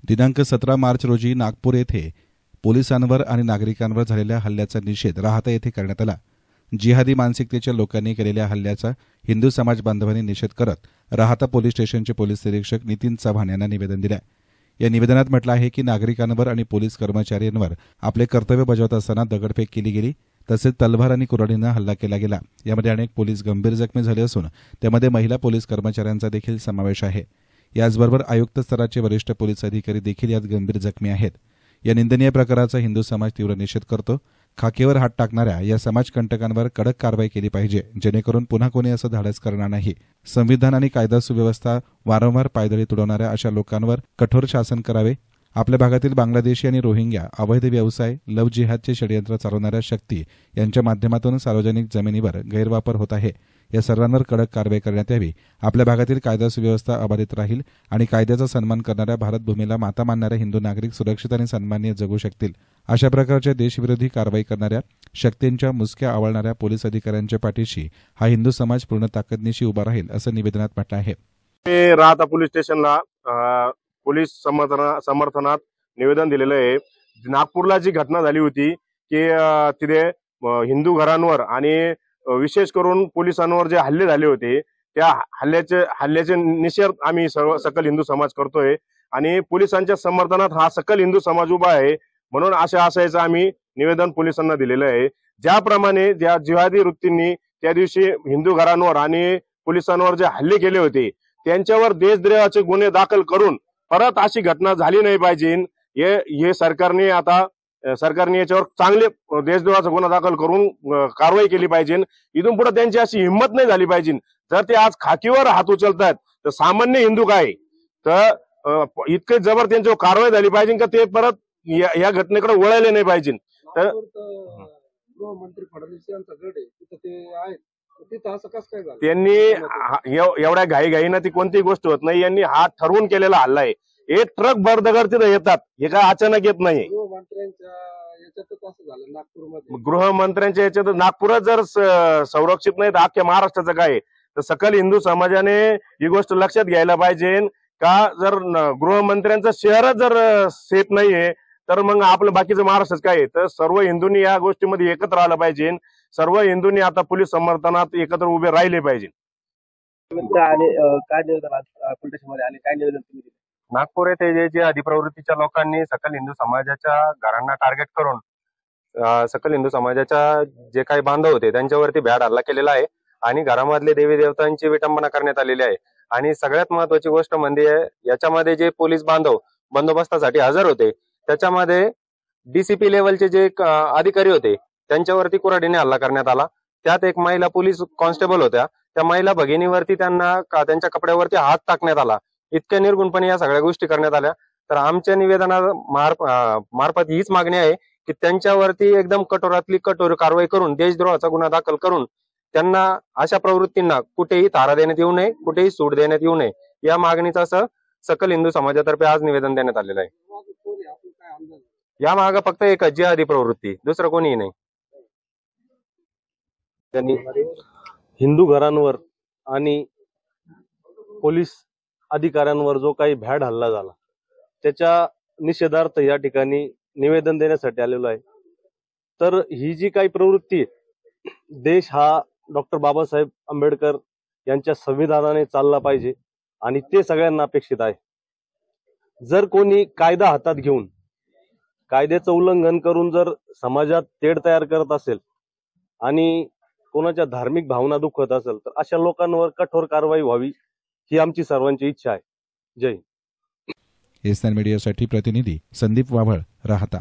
दिनांक 17 मार्च रोजी नागपूर येथे पोलिसांवर आणि नागरिकांवर झालेल्या हल्ल्याचा निषेध राहता येथे करण्यात आला। जिहादी मानसिकतेच्या लोकांनी केलेल्या हल्ल्याचा हिंदू समाज बांधवांनी निषेध करत राहता पोलीस स्टेशनचे पोलीस निरीक्षक नितीन चव्हाण यांना निवेदन दिले। या निवेदनात म्हटलं आहे की नागरिकांवर आणि पोलीस कर्मचाऱ्यांवर आपले कर्तव्य बजावत असताना दगडफेक केली गेली, तसेच तलवार आणि कुऱ्हाडीने हल्ला केला गेला। यामध्ये अनेक पोलीस गंभीर जखमी झाले असून त्यामध्ये महिला पोलीस कर्मचाऱ्यांचा देखील समावेश आहे। याचबरोबर आयुक्त स्तराचे वरिष्ठ पोलीस अधिकारी देखील यात गंभीर जखमी आहेत। या निंदनीय प्रकाराचा हिंदू समाज तीव्र निषेध करतो। खाकीवर हात टाकणाऱ्या या समाजकंटकांवर कडक कारवाई केली पाहिजे, जेणेकरून पुन्हा कोणी असं धाडस करणार नाही। संविधान आणि कायदा सुव्यवस्था वारंवार पायदळी तुडवणाऱ्या अशा लोकांवर कठोर शासन करावे। आपल्या भागातील बांगलादेशी आणि रोहिंग्या अवैध व्यवसाय, लव्ह जिहादचे षडयंत्र चालवणाऱ्या शक्ती यांच्या माध्यमातून सार्वजनिक जमिनीवर गैरवापर होत आहे। या सर्वांवर कडक कारवाई करण्यात यावी। आपल्या भागातील कायदा सुव्यवस्था अबाधित राहील आणि कायद्याचा सन्मान करणाऱ्या भारत भूमीला माता मानणाऱ्या हिंदू नागरिक सुरक्षित आणि सन्माननीय जगू शकतील। अशा प्रकारच्या देशविरोधी कारवाई करणाऱ्या शक्तींच्या मुसक्या आवळणाऱ्या पोलीस अधिकाऱ्यांच्या पाठीशी हा हिंदू समाज पूर्ण ताकदीनिशी उभा राहील, असं निवेदनात म्हटलं आहे। राहता पोलीस स्टेशनला पोलीस समर्थनात निवेदन दिलेलं आहे। नागपूरला जी घटना झाली होती की तिथे हिंदू घरांवर आणि विशेष करून पोलिसांवर जे हल्ले झाले होते, त्या हल्ल्याचे निषेध आम्ही सकल हिंदू समाज करतोय आणि पोलिसांच्या समर्थनात हा सकल हिंदू समाज उभा आहे। म्हणून आशयाचं आम्ही निवेदन पोलिसांना दिलेलं आहे। ज्याप्रमाणे ज्या जिहादी वृत्तींनी त्या दिवशी हिंदू घरांवर आणि पोलिसांवर जे हल्ले केले होते, त्यांच्यावर देशद्रोहाचे गुन्हे दाखल करून परत अशी घटना झाली नाही पाहिजे। हे सरकारने याच्यावर चांगले देशद्रोहाचा गुन्हा दाखल करून कारवाई केली पाहिजे। इथून पुढे त्यांची अशी हिंमत नाही झाली पाहिजे। जर ते आज खाकीवर हात उचलतात तर सामान्य हिंदू काय, तर इतके जबर त्यांच्यावर कारवाई झाली पाहिजे का ते परत या घटनेकडे वळायला नाही पाहिजे। तर गृहमंत्री फडणवीस यांचा गड आहे तिथं ते आहेत, तिथं असं कसं काय झालं? त्यांनी एवढ्या घाईघाईनं ती कोणतीही गोष्ट होत नाही। यांनी हा ठरवून केलेला हल्ला आहे। एक ट्रक भर दगड तिथे येतात, हे काय अचानक येत नाही। गृहमंत्र्यांच्या याच्यात नागपुरात जर संरक्षित नाही तर अख्ख्या महाराष्ट्राचं काय? तर सकल हिंदू समाजाने ही गोष्ट लक्षात घ्यायला पाहिजे का जर गृहमंत्र्यांचं शहरच जर सेफ नाहीये तर मग आपलं बाकीचं महाराष्ट्रात काय आहे? तर सर्व हिंदूंनी या गोष्टीमध्ये एकत्र आलं पाहिजे। सर्व हिंदूंनी आता पोलीस समर्थनात एकत्र उभे राहिले पाहिजे। नागपूर येथे जे अधिप्रवृत्तीच्या लोकांनी सकल हिंदू समाजाच्या घरांना टार्गेट करून सकल हिंदू समाजाच्या जे काही बांधव होते त्यांच्यावरती भ्याड हल्ला केलेला आहे आणि घरामधले देवी देवतांची विटंबना करण्यात आलेली आहे। आणि सगळ्यात महत्वाची गोष्ट म्हणजे याच्यामध्ये जे पोलीस बांधव बंदोबस्तासाठी हजर होते त्याच्यामध्ये डीसीपी लेवलचे जे अधिकारी होते त्यांच्यावरती कुऱ्हाडीने हल्ला करण्यात आला। त्यात एक महिला पोलीस कॉन्स्टेबल होत्या, त्या महिला भगिनीवरती त्यांच्या कपड्यावरती हात टाकण्यात आला। इतक्या निर्गुणपणे या सगळ्या गोष्टी करण्यात आल्या। तर आमच्या निवेदना मार्फत हीच मागणी आहे की त्यांच्यावरती एकदम कठोरातली कठोर कारवाई करून देशद्रोहाचा गुन्हा दाखल करून त्यांना अशा प्रवृत्तींना कुठेही थारा देण्यात येऊ नये, कुठेही सूट देण्यात येऊ नये, या मागणीचं सकल हिंदू समाजातर्फे आज निवेदन देण्यात आलेलं आहे। या मागे फक्त एक जिहादी प्रवृत्ती, दुसरं कोणीही नाही। त्यांनी हिंदू घरांवर आणि पोलीस अधिकाऱ्यांवर जो काही भ्याड हल्ला झाला त्याच्या निषेधार्थ या ठिकाणी निवेदन देण्यासाठी आलेलो आहे। तर ही जी काही प्रवृत्ती, देश हा डॉक्टर बाबासाहेब आंबेडकर यांच्या संविधानाने चालला पाहिजे आणि ते सगळ्यांना अपेक्षित आहे। जर कोणी कायदा हातात घेऊन कायद्याचं उल्लंघन करून जर समाजात तेढ तयार करत असेल आणि कोणाच्या धार्मिक भावना दुखत असेल तर अशा लोकांवर कठोर कारवाई व्हावी ही आमची सर्वांची इच्छा आहे। जय हिंद। एसएन मीडियासाठी प्रतिनिधी संदीप वाभळ, राहता।